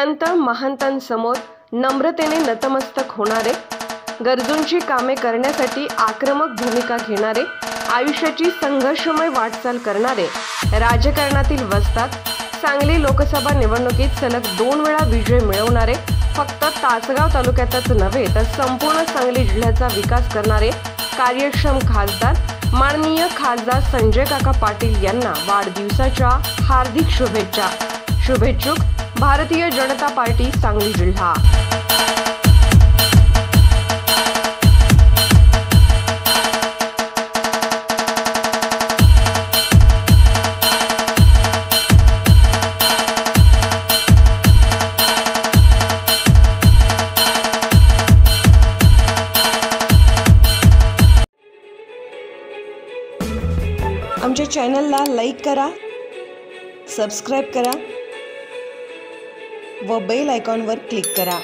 संत महंतांसमोर नम्रतेने नतमस्तक होणारे, गरजूंची कामे करण्यासाठी आक्रमक भूमिका घेणारे, आयुष्याची संघर्षमय वाटचाल करणारे, राजकारणातील वस्ताद, सांगली लोकसभा निवडणुकीत सलग 2 वेळा विजय मिळवणारे, फक्त तासगाव तालुक्यातच नव्हे तर संपूर्ण सांगली जिल्ह्याचा विकास करणारे कार्यक्षम खासदार माननीय खासदार संजय काका पाटील यांना वाढदिवसाच्या हार्दिक शुभेच्छा। शुभेच्छुक भारतीय जनता पार्टी सांगली जिल्हा। आमच्या चॅनलला लाईक करा, सबस्क्राइब करा व बेल आयकॉनवर क्लिक करा।